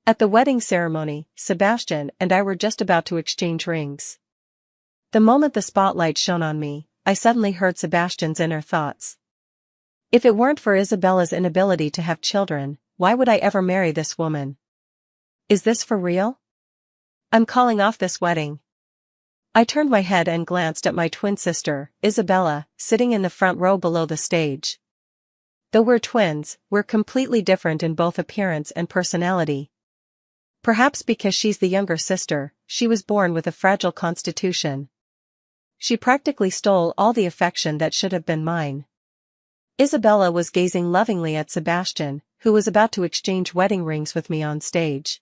At the wedding ceremony, Sebastian and I were just about to exchange rings. The moment the spotlight shone on me, I suddenly heard Sebastian's inner thoughts. If it weren't for Isabella's inability to have children, why would I ever marry this woman? Is this for real? I'm calling off this wedding. I turned my head and glanced at my twin sister, Isabella, sitting in the front row below the stage. Though we're twins, we're completely different in both appearance and personality. Perhaps because she's the younger sister, she was born with a fragile constitution. She practically stole all the affection that should have been mine. Isabella was gazing lovingly at Sebastian, who was about to exchange wedding rings with me on stage.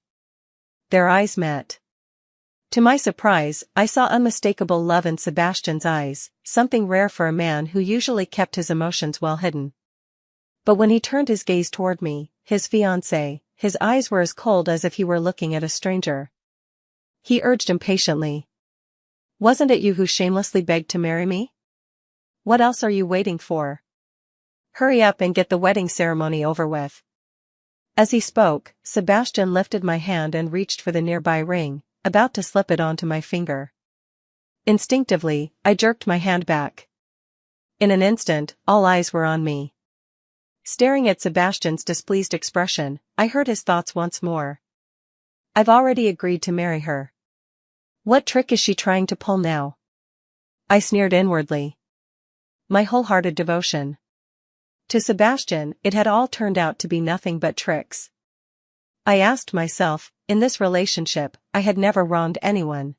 Their eyes met. To my surprise, I saw unmistakable love in Sebastian's eyes, something rare for a man who usually kept his emotions well hidden. But when he turned his gaze toward me, his fiancé, his eyes were as cold as if he were looking at a stranger. He urged impatiently. "Wasn't it you who shamelessly begged to marry me? What else are you waiting for? Hurry up and get the wedding ceremony over with." As he spoke, Sebastian lifted my hand and reached for the nearby ring, about to slip it onto my finger. Instinctively, I jerked my hand back. In an instant, all eyes were on me. Staring at Sebastian's displeased expression, I heard his thoughts once more. I've already agreed to marry her. What trick is she trying to pull now? I sneered inwardly. My wholehearted devotion. To Sebastian, it had all turned out to be nothing but tricks. I asked myself, in this relationship, I had never wronged anyone.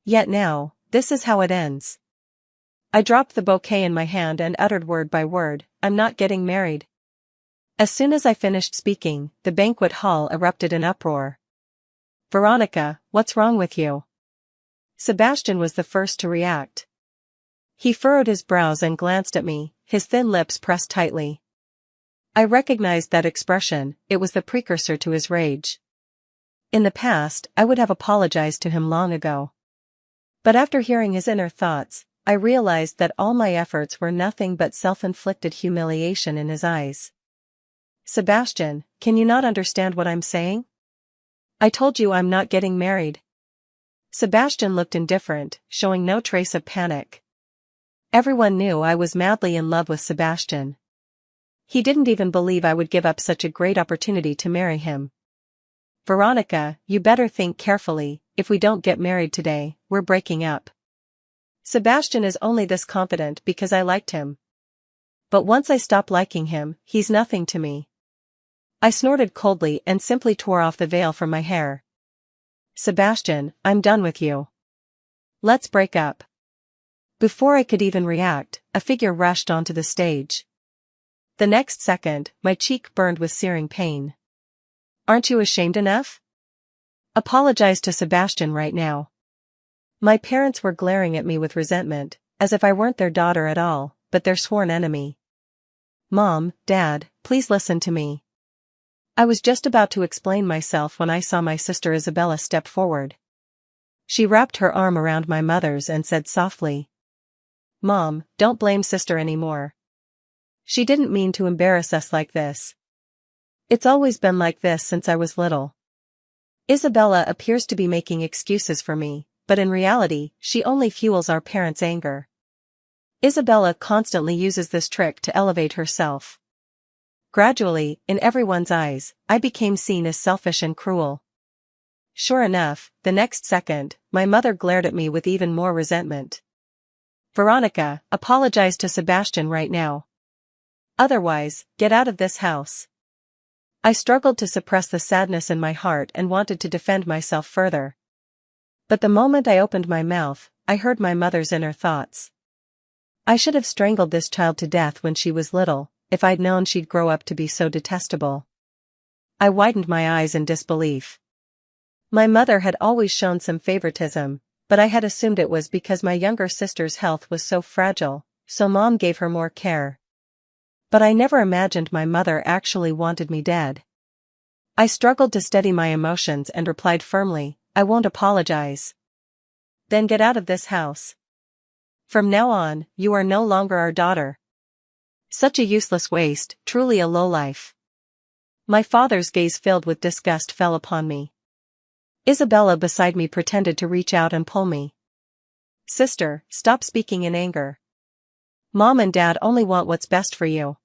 Yet now, this is how it ends. I dropped the bouquet in my hand and uttered word by word, "I'm not getting married." As soon as I finished speaking, the banquet hall erupted in uproar. "Veronica, what's wrong with you?" Sebastian was the first to react. He furrowed his brows and glanced at me, his thin lips pressed tightly. I recognized that expression, it was the precursor to his rage. In the past, I would have apologized to him long ago. But after hearing his inner thoughts, I realized that all my efforts were nothing but self-inflicted humiliation in his eyes. "Sebastian, can you not understand what I'm saying? I told you I'm not getting married." Sebastian looked indifferent, showing no trace of panic. Everyone knew I was madly in love with Sebastian. He didn't even believe I would give up such a great opportunity to marry him. "Veronica, you better think carefully, if we don't get married today, we're breaking up. Sebastian is only this confident because I liked him. But once I stop liking him, he's nothing to me." I snorted coldly and simply tore off the veil from my hair. "Sebastian, I'm done with you. Let's break up." Before I could even react, a figure rushed onto the stage. The next second, my cheek burned with searing pain. "Aren't you ashamed enough? Apologize to Sebastian right now." My parents were glaring at me with resentment, as if I weren't their daughter at all, but their sworn enemy. "Mom, Dad, please listen to me." I was just about to explain myself when I saw my sister Isabella step forward. She wrapped her arm around my mother's and said softly, "Mom, don't blame sister anymore. She didn't mean to embarrass us like this. It's always been like this since I was little." Isabella appears to be making excuses for me, but in reality, she only fuels our parents' anger. Isabella constantly uses this trick to elevate herself. Gradually, in everyone's eyes, I became seen as selfish and cruel. Sure enough, the next second, my mother glared at me with even more resentment. "Veronica, apologize to Sebastian right now. Otherwise, get out of this house." I struggled to suppress the sadness in my heart and wanted to defend myself further. But the moment I opened my mouth, I heard my mother's inner thoughts. "I should have strangled this child to death when she was little, if I'd known she'd grow up to be so detestable." I widened my eyes in disbelief. My mother had always shown some favoritism, but I had assumed it was because my younger sister's health was so fragile, so Mom gave her more care. But I never imagined my mother actually wanted me dead. I struggled to steady my emotions and replied firmly, "I won't apologize." "Then get out of this house. From now on, you are no longer our daughter." Such a useless waste, truly a lowlife. My father's gaze filled with disgust fell upon me. Isabella beside me pretended to reach out and pull me. Sister, stop speaking in anger. Mom and Dad only want what's best for you.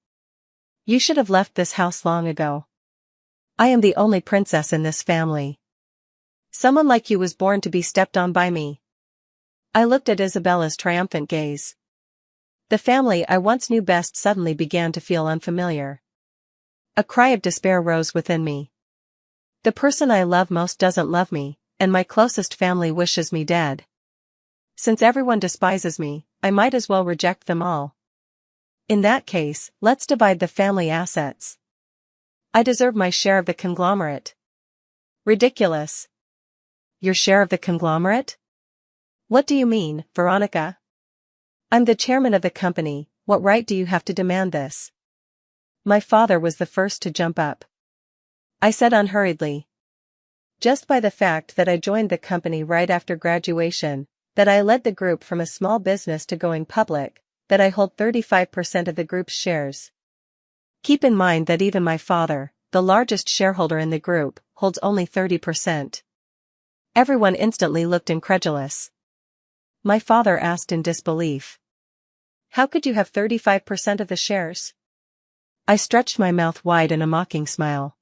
You should have left this house long ago. I am the only princess in this family. Someone like you was born to be stepped on by me. I looked at Isabella's triumphant gaze. The family I once knew best suddenly began to feel unfamiliar. A cry of despair rose within me. The person I love most doesn't love me, and my closest family wishes me dead. Since everyone despises me, I might as well reject them all. In that case, let's divide the family assets. I deserve my share of the conglomerate. Ridiculous. Your share of the conglomerate? What do you mean, Veronica? I'm the chairman of the company, what right do you have to demand this? My father was the first to jump up. I said unhurriedly. Just by the fact that I joined the company right after graduation, that I led the group from a small business to going public, that I hold 35% of the group's shares. Keep in mind that even my father, the largest shareholder in the group, holds only 30%. Everyone instantly looked incredulous. My father asked in disbelief. How could you have 35% of the shares? I stretched my mouth wide in a mocking smile.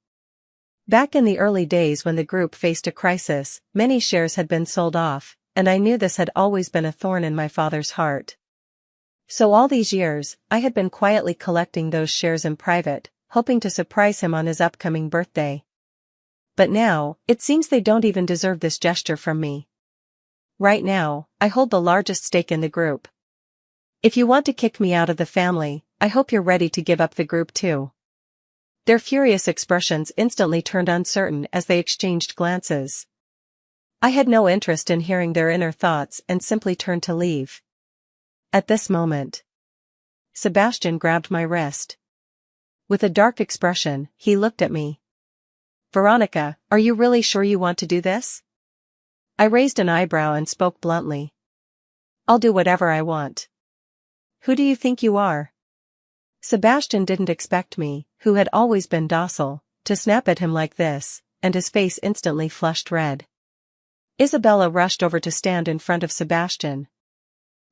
Back in the early days when the group faced a crisis, many shares had been sold off, and I knew this had always been a thorn in my father's heart. So all these years, I had been quietly collecting those shares in private, hoping to surprise him on his upcoming birthday. But now, it seems they don't even deserve this gesture from me. Right now, I hold the largest stake in the group. If you want to kick me out of the family, I hope you're ready to give up the group too. Their furious expressions instantly turned uncertain as they exchanged glances. I had no interest in hearing their inner thoughts and simply turned to leave. At this moment, Sebastian grabbed my wrist. With a dark expression, he looked at me. Veronica, are you really sure you want to do this? I raised an eyebrow and spoke bluntly. I'll do whatever I want. Who do you think you are? Sebastian didn't expect me, who had always been docile, to snap at him like this, and his face instantly flushed red. Isabella rushed over to stand in front of Sebastian.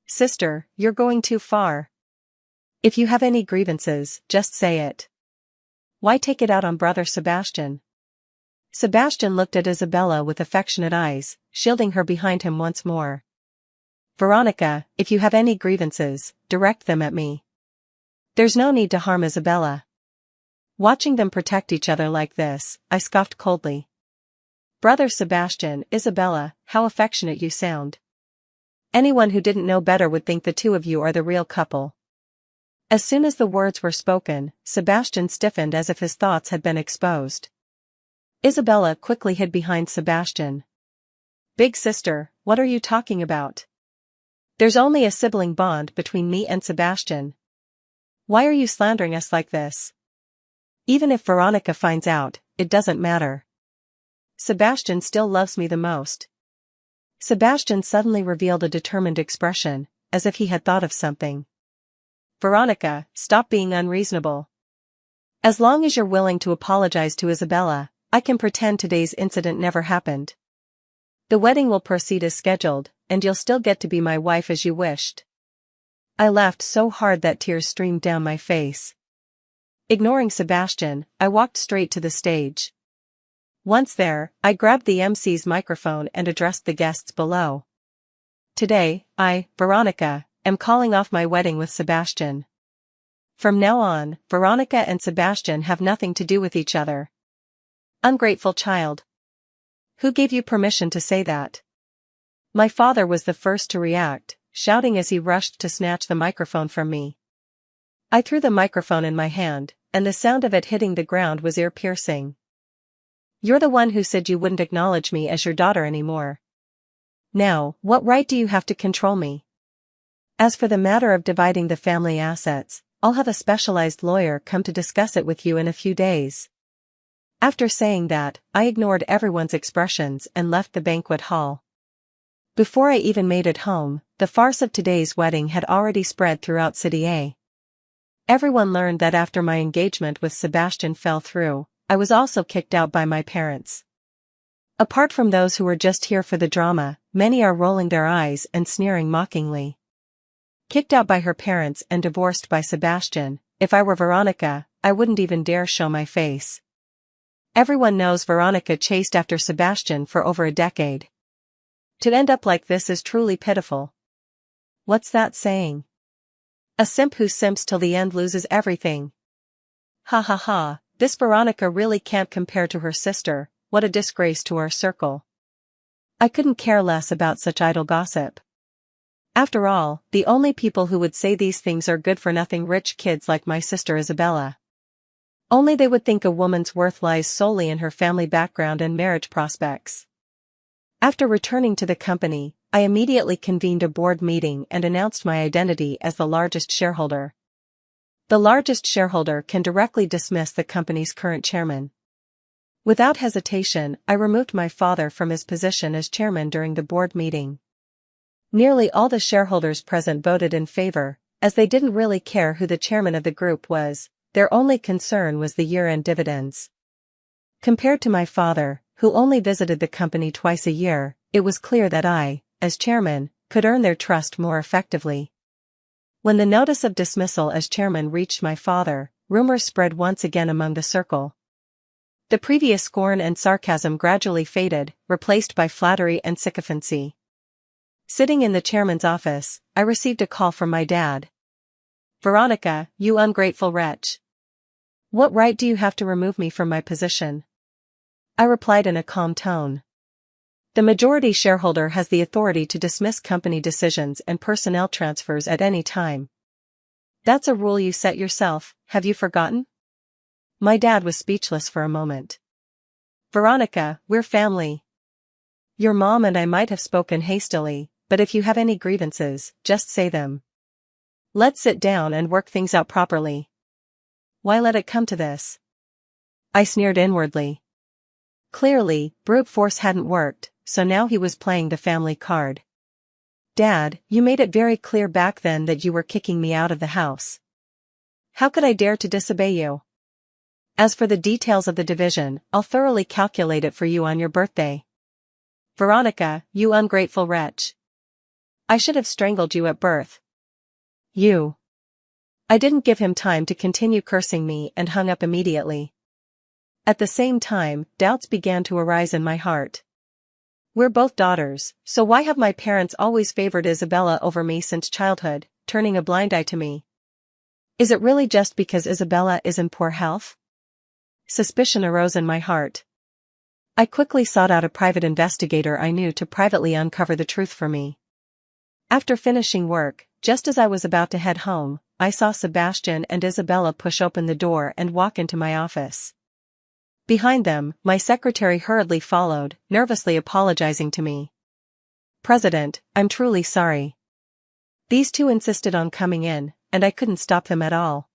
Sister, you're going too far. If you have any grievances, just say it. Why take it out on brother Sebastian? Sebastian looked at Isabella with affectionate eyes, shielding her behind him once more. Veronica, if you have any grievances, direct them at me. There's no need to harm Isabella. Watching them protect each other like this, I scoffed coldly. Brother Sebastian, Isabella, how affectionate you sound. Anyone who didn't know better would think the two of you are the real couple. As soon as the words were spoken, Sebastian stiffened as if his thoughts had been exposed. Isabella quickly hid behind Sebastian. Big sister, what are you talking about? There's only a sibling bond between me and Sebastian. Why are you slandering us like this? Even if Veronica finds out, it doesn't matter. Sebastian still loves me the most. Sebastian suddenly revealed a determined expression, as if he had thought of something. Veronica, stop being unreasonable. As long as you're willing to apologize to Isabella, I can pretend today's incident never happened. The wedding will proceed as scheduled, and you'll still get to be my wife as you wished. I laughed so hard that tears streamed down my face. Ignoring Sebastian, I walked straight to the stage. Once there, I grabbed the MC's microphone and addressed the guests below. Today, I, Veronica, am calling off my wedding with Sebastian. From now on, Veronica and Sebastian have nothing to do with each other. Ungrateful child. Who gave you permission to say that? My father was the first to react, shouting as he rushed to snatch the microphone from me. I threw the microphone in my hand, and the sound of it hitting the ground was ear-piercing. You're the one who said you wouldn't acknowledge me as your daughter anymore. Now, what right do you have to control me? As for the matter of dividing the family assets, I'll have a specialized lawyer come to discuss it with you in a few days. After saying that, I ignored everyone's expressions and left the banquet hall. Before I even made it home, the farce of today's wedding had already spread throughout City A. Everyone learned that after my engagement with Sebastian fell through, I was also kicked out by my parents. Apart from those who were just here for the drama, many are rolling their eyes and sneering mockingly. Kicked out by her parents and divorced by Sebastian. If I were Veronica, I wouldn't even dare show my face. Everyone knows Veronica chased after Sebastian for over a decade. To end up like this is truly pitiful. What's that saying? A simp who simps till the end loses everything. Ha ha ha, this Veronica really can't compare to her sister. What a disgrace to our circle. I couldn't care less about such idle gossip. After all, the only people who would say these things are good-for-nothing rich kids like my sister Isabella. Only they would think a woman's worth lies solely in her family background and marriage prospects. After returning to the company, I immediately convened a board meeting and announced my identity as the largest shareholder. The largest shareholder can directly dismiss the company's current chairman. Without hesitation, I removed my father from his position as chairman during the board meeting. Nearly all the shareholders present voted in favor, as they didn't really care who the chairman of the group was. Their only concern was the year-end dividends. Compared to my father, who only visited the company twice a year, it was clear that I, as chairman, could earn their trust more effectively. When the notice of dismissal as chairman reached my father, rumors spread once again among the circle. The previous scorn and sarcasm gradually faded, replaced by flattery and sycophancy. Sitting in the chairman's office, I received a call from my dad. "Veronica, you ungrateful wretch. What right do you have to remove me from my position?" I replied in a calm tone. "The majority shareholder has the authority to dismiss company decisions and personnel transfers at any time. That's a rule you set yourself, have you forgotten?" My dad was speechless for a moment. "Veronica, we're family. Your mom and I might have spoken hastily, but if you have any grievances, just say them. Let's sit down and work things out properly. Why let it come to this?" I sneered inwardly. Clearly, brute force hadn't worked, so now he was playing the family card. "Dad, you made it very clear back then that you were kicking me out of the house. How could I dare to disobey you? As for the details of the division, I'll thoroughly calculate it for you on your birthday. Veronica, you ungrateful wretch. I should have strangled you at birth. You." I didn't give him time to continue cursing me and hung up immediately. At the same time, doubts began to arise in my heart. We're both daughters, so why have my parents always favored Isabella over me since childhood, turning a blind eye to me? Is it really just because Isabella is in poor health? Suspicion arose in my heart. I quickly sought out a private investigator I knew to privately uncover the truth for me. After finishing work, just as I was about to head home, I saw Sebastian and Isabella push open the door and walk into my office. Behind them, my secretary hurriedly followed, nervously apologizing to me. "President, I'm truly sorry. These two insisted on coming in, and I couldn't stop them at all."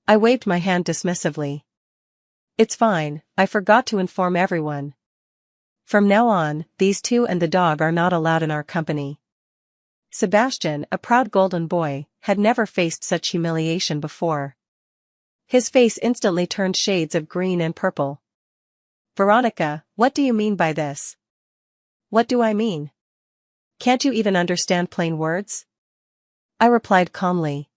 I waved my hand dismissively. "It's fine, I forgot to inform everyone. From now on, these two and the dog are not allowed in our company." Sebastian, a proud golden boy, had never faced such humiliation before. His face instantly turned shades of green and purple. "Veronica, what do you mean by this?" "What do I mean? Can't you even understand plain words?" I replied calmly.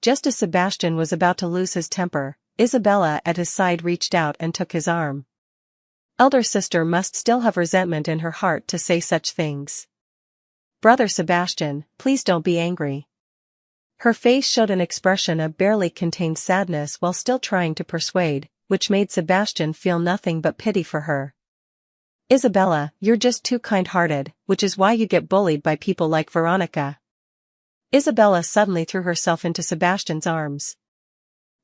Just as Sebastian was about to lose his temper, Isabella at his side reached out and took his arm. Elder sister must still have resentment in her heart to say such things. "Brother Sebastian, please don't be angry." Her face showed an expression of barely contained sadness while still trying to persuade, which made Sebastian feel nothing but pity for her. "Isabella, you're just too kind-hearted, which is why you get bullied by people like Veronica." Isabella suddenly threw herself into Sebastian's arms.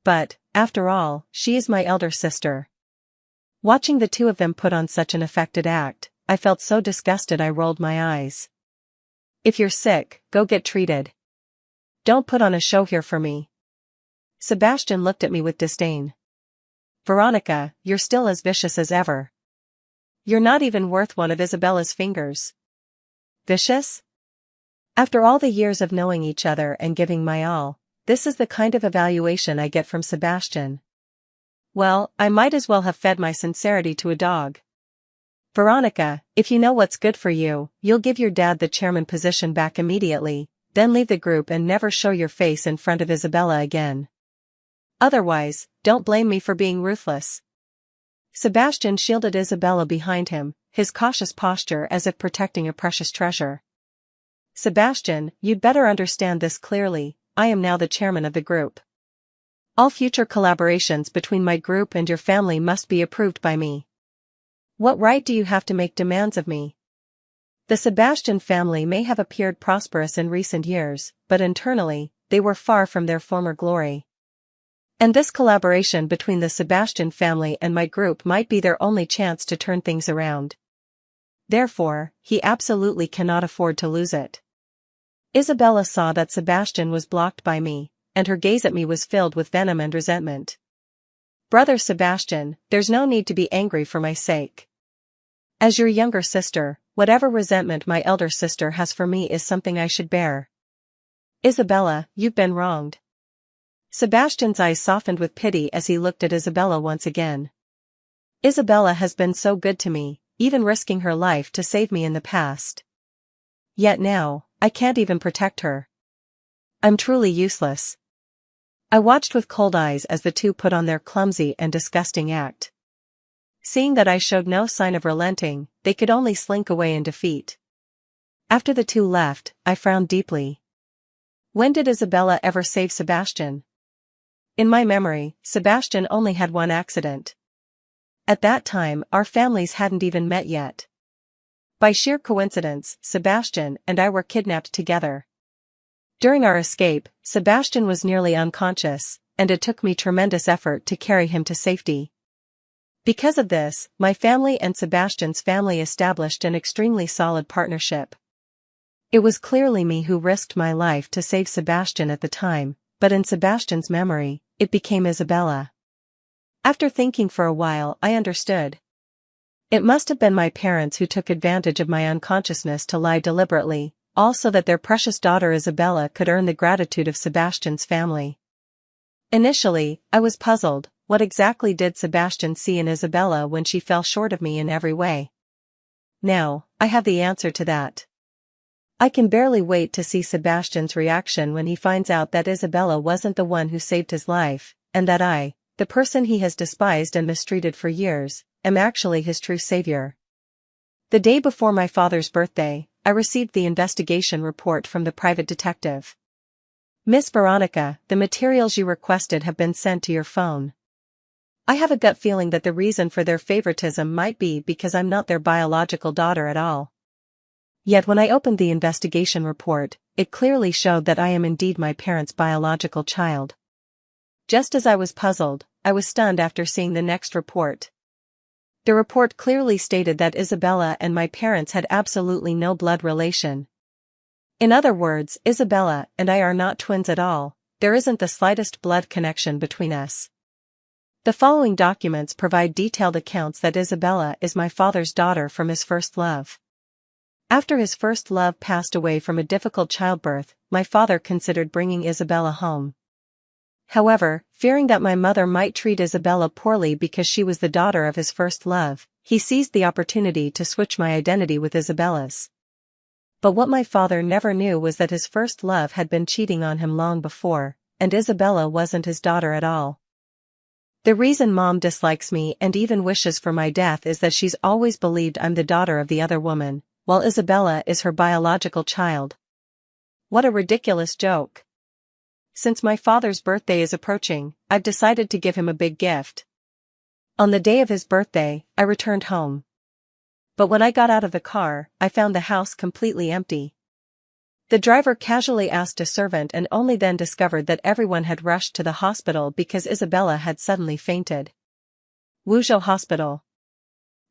"But, after all, she is my elder sister." Watching the two of them put on such an affected act, I felt so disgusted I rolled my eyes. "If you're sick, go get treated. Don't put on a show here for me." Sebastian looked at me with disdain. "Veronica, you're still as vicious as ever. You're not even worth one of Isabella's fingers." "Vicious? After all the years of knowing each other and giving my all, this is the kind of evaluation I get from Sebastian. Well, I might as well have fed my sincerity to a dog. Veronica, if you know what's good for you, you'll give your dad the chairman position back immediately, then leave the group and never show your face in front of Isabella again. Otherwise, don't blame me for being ruthless. Sebastian shielded Isabella behind him, his cautious posture as if protecting a precious treasure. Sebastian, you'd better understand this clearly, I am now the chairman of the group. All future collaborations between my group and your family must be approved by me. What right do you have to make demands of me? The Sebastian family may have appeared prosperous in recent years, but internally, they were far from their former glory. And this collaboration between the Sebastian family and my group might be their only chance to turn things around. Therefore, he absolutely cannot afford to lose it. Isabella saw that Sebastian was blocked by me, and her gaze at me was filled with venom and resentment. Brother Sebastian, there's no need to be angry for my sake. As your younger sister, whatever resentment my elder sister has for me is something I should bear. Isabella, you've been wronged. Sebastian's eyes softened with pity as he looked at Isabella once again. Isabella has been so good to me, even risking her life to save me in the past. Yet now, I can't even protect her. I'm truly useless. I watched with cold eyes as the two put on their clumsy and disgusting act. Seeing that I showed no sign of relenting, they could only slink away in defeat. After the two left, I frowned deeply. When did Isabella ever save Sebastian? In my memory, Sebastian only had one accident. At that time, our families hadn't even met yet. By sheer coincidence, Sebastian and I were kidnapped together. During our escape, Sebastian was nearly unconscious, and it took me tremendous effort to carry him to safety. Because of this, my family and Sebastian's family established an extremely solid partnership. It was clearly me who risked my life to save Sebastian at the time, but in Sebastian's memory, it became Isabella. After thinking for a while, I understood. It must have been my parents who took advantage of my unconsciousness to lie deliberately, all so that their precious daughter Isabella could earn the gratitude of Sebastian's family. Initially, I was puzzled. What exactly did Sebastian see in Isabella when she fell short of me in every way? Now, I have the answer to that. I can barely wait to see Sebastian's reaction when he finds out that Isabella wasn't the one who saved his life, and that I, the person he has despised and mistreated for years, am actually his true savior. The day before my father's birthday, I received the investigation report from the private detective. Miss Veronica, the materials you requested have been sent to your phone. I have a gut feeling that the reason for their favoritism might be because I'm not their biological daughter at all. Yet when I opened the investigation report, it clearly showed that I am indeed my parents' biological child. Just as I was puzzled, I was stunned after seeing the next report. The report clearly stated that Isabella and my parents had absolutely no blood relation. In other words, Isabella and I are not twins at all, there isn't the slightest blood connection between us. The following documents provide detailed accounts that Isabella is my father's daughter from his first love. After his first love passed away from a difficult childbirth, my father considered bringing Isabella home. However, fearing that my mother might treat Isabella poorly because she was the daughter of his first love, he seized the opportunity to switch my identity with Isabella's. But what my father never knew was that his first love had been cheating on him long before, and Isabella wasn't his daughter at all. The reason Mom dislikes me and even wishes for my death is that she's always believed I'm the daughter of the other woman, while Isabella is her biological child. What a ridiculous joke. Since my father's birthday is approaching, I've decided to give him a big gift. On the day of his birthday, I returned home. But when I got out of the car, I found the house completely empty. The driver casually asked a servant and only then discovered that everyone had rushed to the hospital because Isabella had suddenly fainted. Wuzhou Hospital.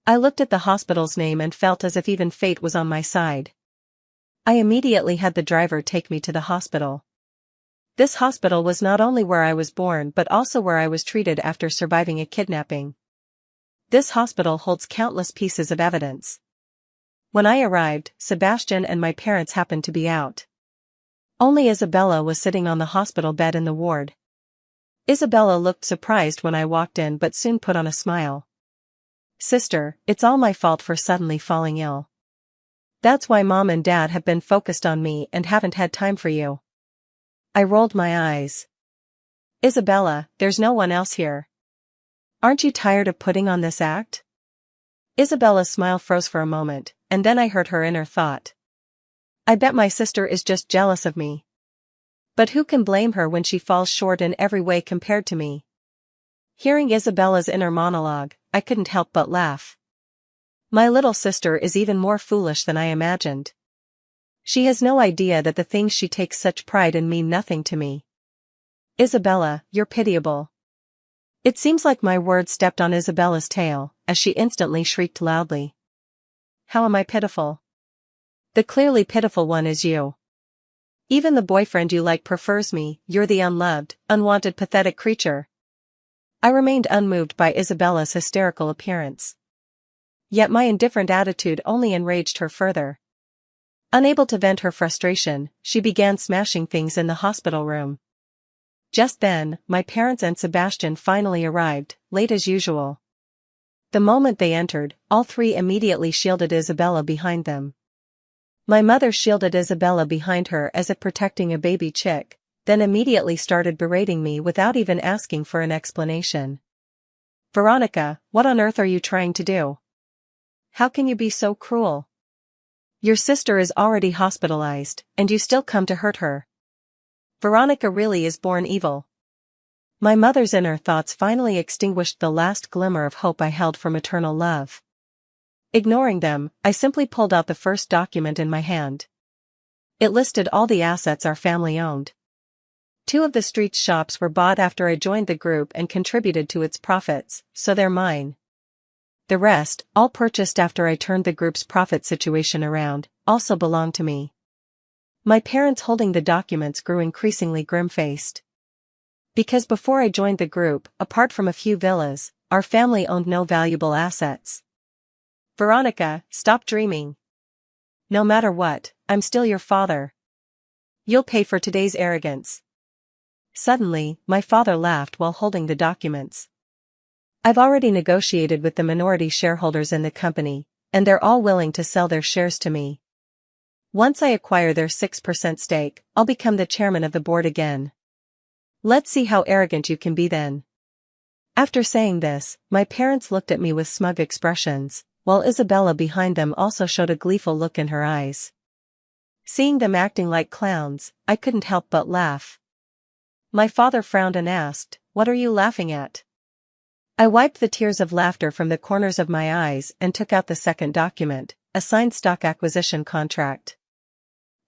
I looked at the hospital's name and felt as if even fate was on my side. I immediately had the driver take me to the hospital. This hospital was not only where I was born but also where I was treated after surviving a kidnapping. This hospital holds countless pieces of evidence. When I arrived, Sebastian and my parents happened to be out. Only Isabella was sitting on the hospital bed in the ward. Isabella looked surprised when I walked in but soon put on a smile. Sister, it's all my fault for suddenly falling ill. That's why Mom and Dad have been focused on me and haven't had time for you. I rolled my eyes. Isabella, there's no one else here. Aren't you tired of putting on this act? Isabella's smile froze for a moment, and then I heard her inner thought. I bet my sister is just jealous of me. But who can blame her when she falls short in every way compared to me? Hearing Isabella's inner monologue, I couldn't help but laugh. My little sister is even more foolish than I imagined. She has no idea that the things she takes such pride in mean nothing to me. Isabella, you're pitiable. It seems like my words stepped on Isabella's tail, as she instantly shrieked loudly. How am I pitiful? The clearly pitiful one is you. Even the boyfriend you like prefers me, you're the unloved, unwanted pathetic creature. I remained unmoved by Isabella's hysterical appearance. Yet my indifferent attitude only enraged her further. Unable to vent her frustration, she began smashing things in the hospital room. Just then, my parents and Sebastian finally arrived, late as usual. The moment they entered, all three immediately shielded Isabella behind them. My mother shielded Isabella behind her as if protecting a baby chick, then immediately started berating me without even asking for an explanation. Veronica, what on earth are you trying to do? How can you be so cruel? Your sister is already hospitalized, and you still come to hurt her. Veronica really is born evil. My mother's inner thoughts finally extinguished the last glimmer of hope I held for maternal love. Ignoring them, I simply pulled out the first document in my hand. It listed all the assets our family owned. 2 of the street's shops were bought after I joined the group and contributed to its profits, so they're mine. The rest, all purchased after I turned the group's profit situation around, also belong to me. My parents holding the documents grew increasingly grim-faced. Because before I joined the group, apart from a few villas, our family owned no valuable assets. Veronica, stop dreaming. No matter what, I'm still your father. You'll pay for today's arrogance. Suddenly, my father laughed while holding the documents. I've already negotiated with the minority shareholders in the company, and they're all willing to sell their shares to me. Once I acquire their 6% stake, I'll become the chairman of the board again. Let's see how arrogant you can be then. After saying this, my parents looked at me with smug expressions, while Isabella behind them also showed a gleeful look in her eyes. Seeing them acting like clowns, I couldn't help but laugh. My father frowned and asked, "What are you laughing at?" I wiped the tears of laughter from the corners of my eyes and took out the second document, a signed stock acquisition contract.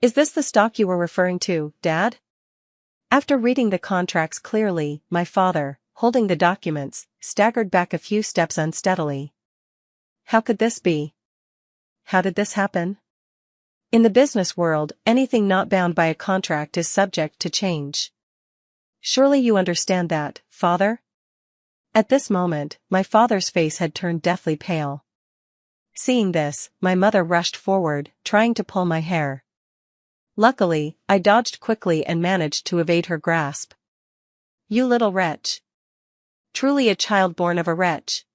Is this the stock you were referring to, Dad? After reading the contracts clearly, my father, holding the documents, staggered back a few steps unsteadily. How could this be? How did this happen? In the business world, anything not bound by a contract is subject to change. Surely you understand that, Father? At this moment, my father's face had turned deathly pale. Seeing this, my mother rushed forward, trying to pull my hair. Luckily, I dodged quickly and managed to evade her grasp. You little wretch. Truly a child born of a wretch.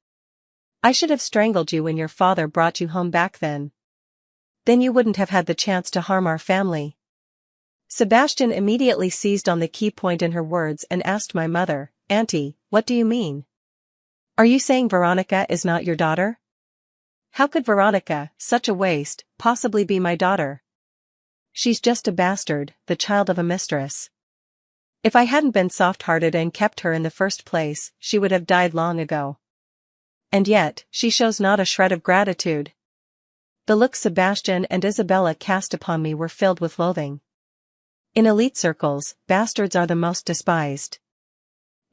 I should have strangled you when your father brought you home back then. Then you wouldn't have had the chance to harm our family. Sebastian immediately seized on the key point in her words and asked my mother, Auntie, what do you mean? Are you saying Veronica is not your daughter? How could Veronica, such a waste, possibly be my daughter? She's just a bastard, the child of a mistress. If I hadn't been soft-hearted and kept her in the first place, she would have died long ago. And yet, she shows not a shred of gratitude. The looks Sebastian and Isabella cast upon me were filled with loathing. In elite circles, bastards are the most despised.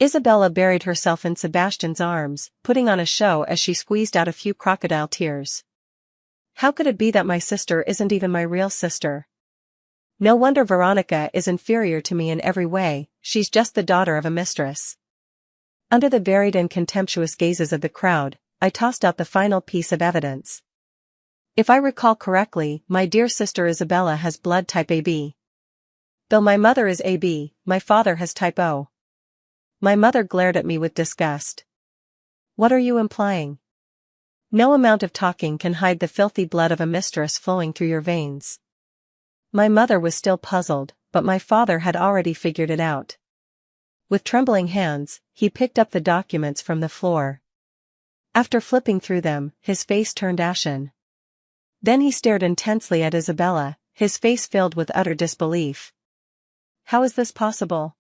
Isabella buried herself in Sebastian's arms, putting on a show as she squeezed out a few crocodile tears. How could it be that my sister isn't even my real sister? No wonder Veronica is inferior to me in every way, she's just the daughter of a mistress. Under the varied and contemptuous gazes of the crowd, I tossed out the final piece of evidence. If I recall correctly, my dear sister Isabella has blood type AB. Though my mother is AB, my father has type O. My mother glared at me with disgust. What are you implying? No amount of talking can hide the filthy blood of a mistress flowing through your veins. My mother was still puzzled, but my father had already figured it out. With trembling hands, he picked up the documents from the floor. After flipping through them, his face turned ashen. Then he stared intensely at Isabella, his face filled with utter disbelief. How is this possible?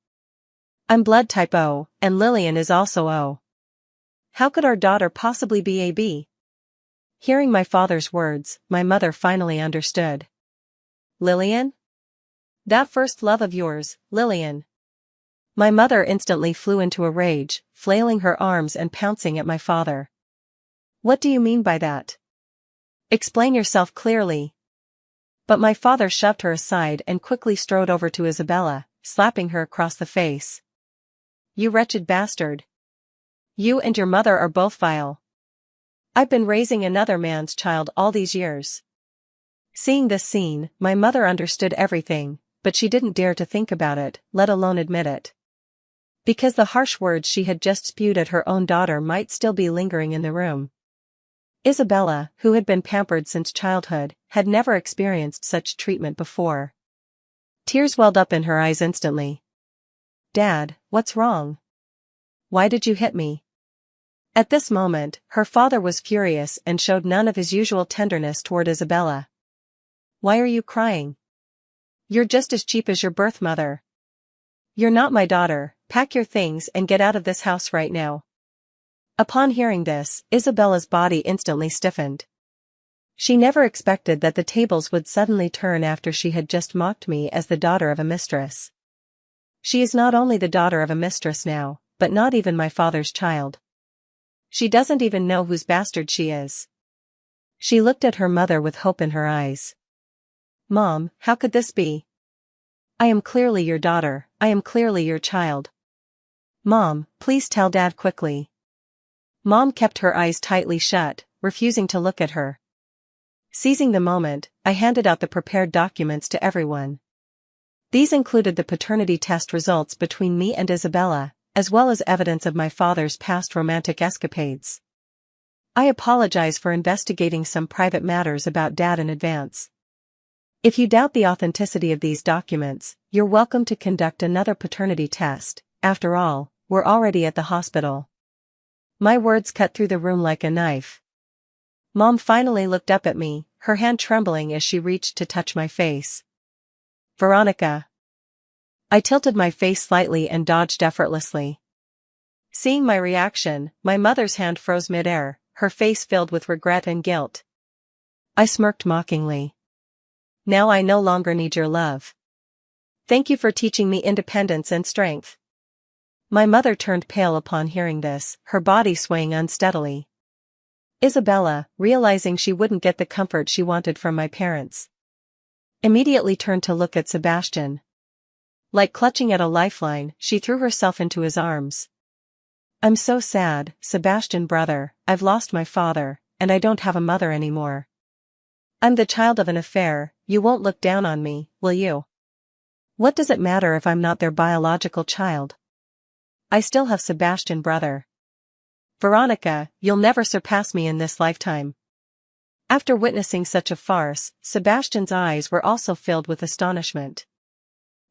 I'm blood type O, and Lillian is also O. How could our daughter possibly be AB? Hearing my father's words, my mother finally understood. Lillian? That first love of yours, Lillian. My mother instantly flew into a rage, flailing her arms and pouncing at my father. What do you mean by that? Explain yourself clearly. But my father shoved her aside and quickly strode over to Isabella, slapping her across the face. You wretched bastard. You and your mother are both vile. I've been raising another man's child all these years. Seeing this scene, my mother understood everything, but she didn't dare to think about it, let alone admit it. Because the harsh words she had just spewed at her own daughter might still be lingering in the room. Isabella, who had been pampered since childhood, had never experienced such treatment before. Tears welled up in her eyes instantly. Dad, what's wrong? Why did you hit me? At this moment, her father was furious and showed none of his usual tenderness toward Isabella. Why are you crying? You're just as cheap as your birth mother. You're not my daughter, pack your things and get out of this house right now. Upon hearing this, Isabella's body instantly stiffened. She never expected that the tables would suddenly turn after she had just mocked me as the daughter of a mistress. She is not only the daughter of a mistress now, but not even my father's child. She doesn't even know whose bastard she is. She looked at her mother with hope in her eyes. Mom, how could this be? I am clearly your daughter, I am clearly your child. Mom, please tell Dad quickly. Mom kept her eyes tightly shut, refusing to look at her. Seizing the moment, I handed out the prepared documents to everyone. These included the paternity test results between me and Isabella, as well as evidence of my father's past romantic escapades. I apologize for investigating some private matters about Dad in advance. If you doubt the authenticity of these documents, you're welcome to conduct another paternity test. After all, we're already at the hospital. My words cut through the room like a knife. Mom finally looked up at me, her hand trembling as she reached to touch my face. Veronica. I tilted my face slightly and dodged effortlessly. Seeing my reaction, my mother's hand froze midair, her face filled with regret and guilt. I smirked mockingly. Now I no longer need your love. Thank you for teaching me independence and strength. My mother turned pale upon hearing this, her body swaying unsteadily. Isabella, realizing she wouldn't get the comfort she wanted from my parents, immediately turned to look at Sebastian. Like clutching at a lifeline, she threw herself into his arms. I'm so sad, Sebastian brother, I've lost my father, and I don't have a mother anymore. I'm the child of an affair, you won't look down on me, will you? What does it matter if I'm not their biological child? I still have Sebastian brother. Veronica, you'll never surpass me in this lifetime. After witnessing such a farce, Sebastian's eyes were also filled with astonishment.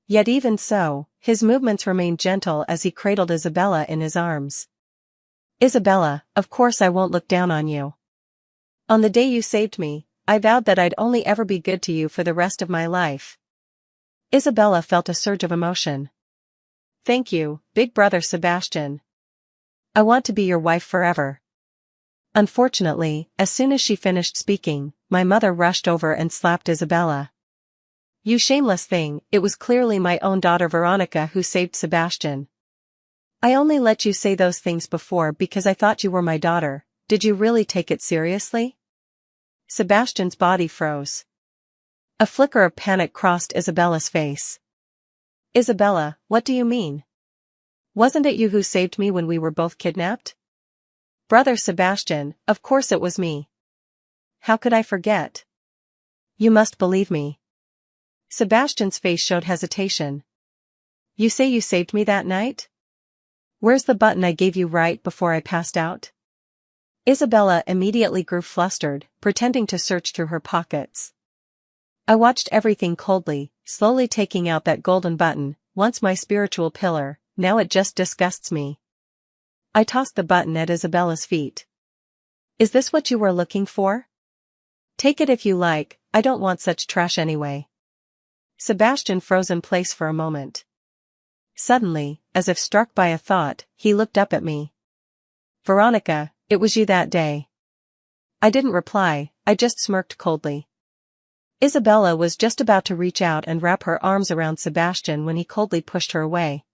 Yet even so, his movements remained gentle as he cradled Isabella in his arms. Isabella, of course I won't look down on you. On the day you saved me, I vowed that I'd only ever be good to you for the rest of my life. Isabella felt a surge of emotion. Thank you, big brother Sebastian. I want to be your wife forever. Unfortunately, as soon as she finished speaking, my mother rushed over and slapped Isabella. You shameless thing, it was clearly my own daughter Veronica who saved Sebastian. I only let you say those things before because I thought you were my daughter. Did you really take it seriously? Sebastian's body froze. A flicker of panic crossed Isabella's face. Isabella, what do you mean? Wasn't it you who saved me when we were both kidnapped? Brother Sebastian, of course it was me. How could I forget? You must believe me. Sebastian's face showed hesitation. You say you saved me that night? Where's the button I gave you right before I passed out? Isabella immediately grew flustered, pretending to search through her pockets. I watched everything coldly, slowly taking out that golden button, once my spiritual pillar, now it just disgusts me. I tossed the button at Isabella's feet. Is this what you were looking for? Take it if you like, I don't want such trash anyway. Sebastian froze in place for a moment. Suddenly, as if struck by a thought, he looked up at me. Veronica, it was you that day. I didn't reply, I just smirked coldly. Isabella was just about to reach out and wrap her arms around Sebastian when he coldly pushed her away.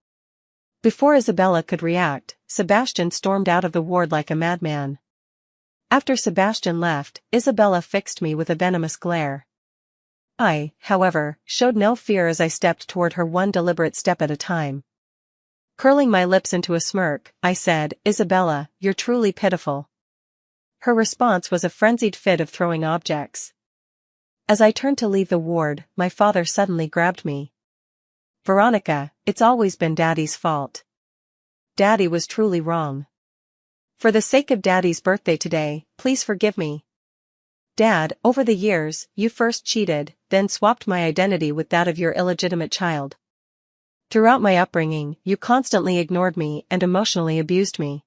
Before Isabella could react, Sebastian stormed out of the ward like a madman. After Sebastian left, Isabella fixed me with a venomous glare. I, however, showed no fear as I stepped toward her one deliberate step at a time. Curling my lips into a smirk, I said, Isabella, you're truly pitiful. Her response was a frenzied fit of throwing objects. As I turned to leave the ward, my father suddenly grabbed me. Veronica, it's always been Daddy's fault. Daddy was truly wrong. For the sake of Daddy's birthday today, please forgive me. Dad, over the years, you first cheated, then swapped my identity with that of your illegitimate child. Throughout my upbringing, you constantly ignored me and emotionally abused me.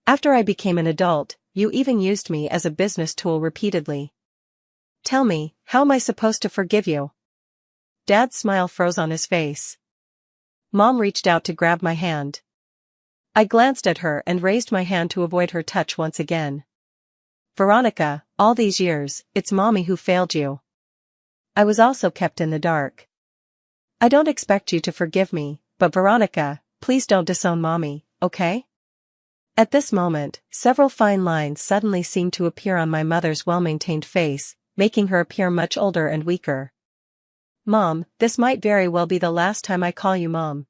After I became an adult, you even used me as a business tool repeatedly. Tell me, how am I supposed to forgive you? Dad's smile froze on his face. Mom reached out to grab my hand. I glanced at her and raised my hand to avoid her touch once again. Veronica, all these years, it's Mommy who failed you. I was also kept in the dark. I don't expect you to forgive me, but Veronica, please don't disown Mommy, okay? At this moment, several fine lines suddenly seemed to appear on my mother's well-maintained face, making her appear much older and weaker. Mom, this might very well be the last time I call you Mom.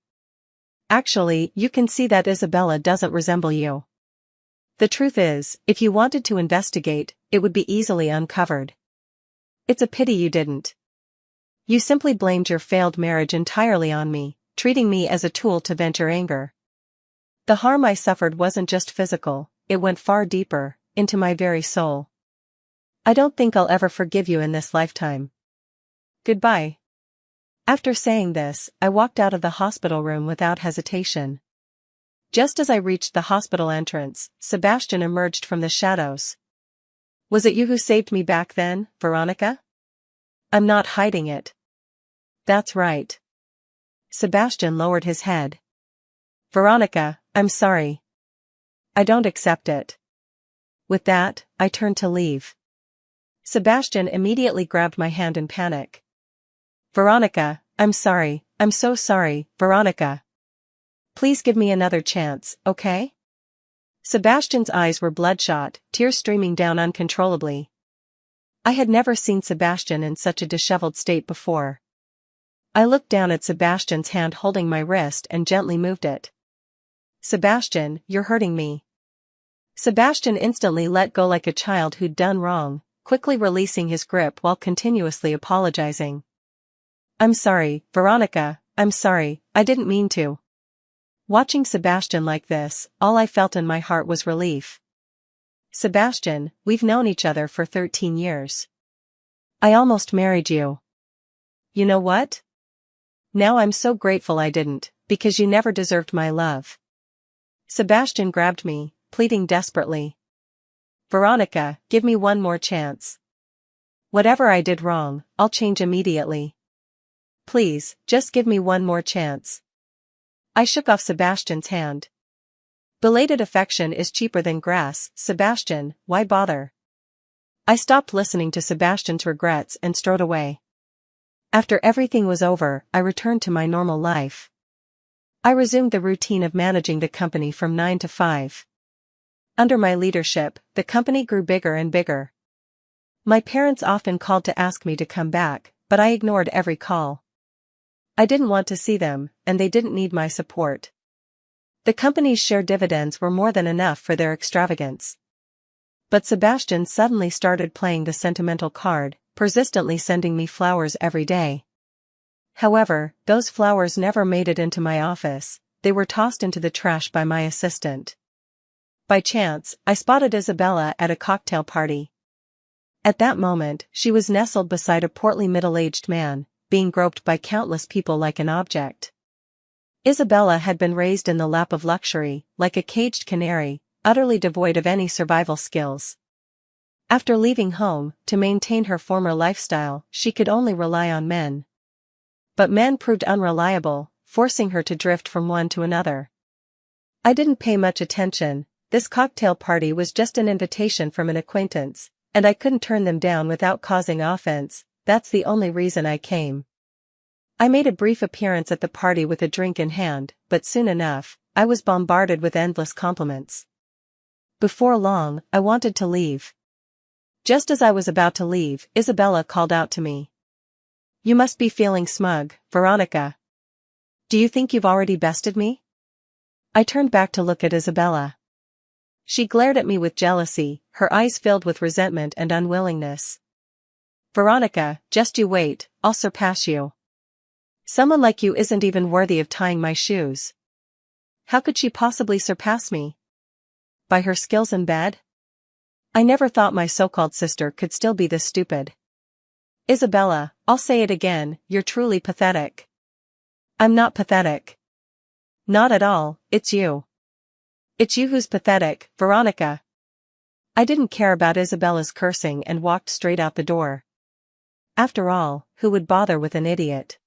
Actually, you can see that Isabella doesn't resemble you. The truth is, if you wanted to investigate, it would be easily uncovered. It's a pity you didn't. You simply blamed your failed marriage entirely on me, treating me as a tool to vent your anger. The harm I suffered wasn't just physical, it went far deeper, into my very soul. I don't think I'll ever forgive you in this lifetime. Goodbye. After saying this, I walked out of the hospital room without hesitation. Just as I reached the hospital entrance, Sebastian emerged from the shadows. Was it you who saved me back then, Veronica? I'm not hiding it. That's right. Sebastian lowered his head. Veronica, I'm sorry. I don't accept it. With that, I turned to leave. Sebastian immediately grabbed my hand in panic. Veronica, I'm sorry, I'm so sorry, Veronica. Please give me another chance, okay? Sebastian's eyes were bloodshot, tears streaming down uncontrollably. I had never seen Sebastian in such a disheveled state before. I looked down at Sebastian's hand holding my wrist and gently moved it. Sebastian, you're hurting me. Sebastian instantly let go like a child who'd done wrong, quickly releasing his grip while continuously apologizing. I'm sorry, Veronica, I'm sorry, I didn't mean to. Watching Sebastian like this, all I felt in my heart was relief. Sebastian, we've known each other for 13 years. I almost married you. You know what? Now I'm so grateful I didn't, because you never deserved my love. Sebastian grabbed me, pleading desperately. Veronica, give me one more chance. Whatever I did wrong, I'll change immediately. Please, just give me one more chance. I shook off Sebastian's hand. Belated affection is cheaper than grass, Sebastian, why bother? I stopped listening to Sebastian's regrets and strode away. After everything was over, I returned to my normal life. I resumed the routine of managing the company from 9 to 5. Under my leadership, the company grew bigger and bigger. My parents often called to ask me to come back, but I ignored every call. I didn't want to see them, and they didn't need my support. The company's share dividends were more than enough for their extravagance. But Sebastian suddenly started playing the sentimental card, persistently sending me flowers every day. However, those flowers never made it into my office, they were tossed into the trash by my assistant. By chance, I spotted Isabella at a cocktail party. At that moment, she was nestled beside a portly middle-aged man, being groped by countless people like an object. Isabella had been raised in the lap of luxury, like a caged canary, utterly devoid of any survival skills. After leaving home, to maintain her former lifestyle, she could only rely on men. But men proved unreliable, forcing her to drift from one to another. I didn't pay much attention. This cocktail party was just an invitation from an acquaintance, and I couldn't turn them down without causing offense. That's the only reason I came. I made a brief appearance at the party with a drink in hand, but soon enough, I was bombarded with endless compliments. Before long, I wanted to leave. Just as I was about to leave, Isabella called out to me. "You must be feeling smug, Veronica. Do you think you've already bested me?" I turned back to look at Isabella. She glared at me with jealousy, her eyes filled with resentment and unwillingness. "Veronica, just you wait, I'll surpass you. Someone like you isn't even worthy of tying my shoes." How could she possibly surpass me? By her skills in bed? I never thought my so-called sister could still be this stupid. Isabella, I'll say it again, you're truly pathetic. I'm not pathetic. Not at all, it's you. It's you who's pathetic, Veronica. I didn't care about Isabella's cursing and walked straight out the door. After all, who would bother with an idiot?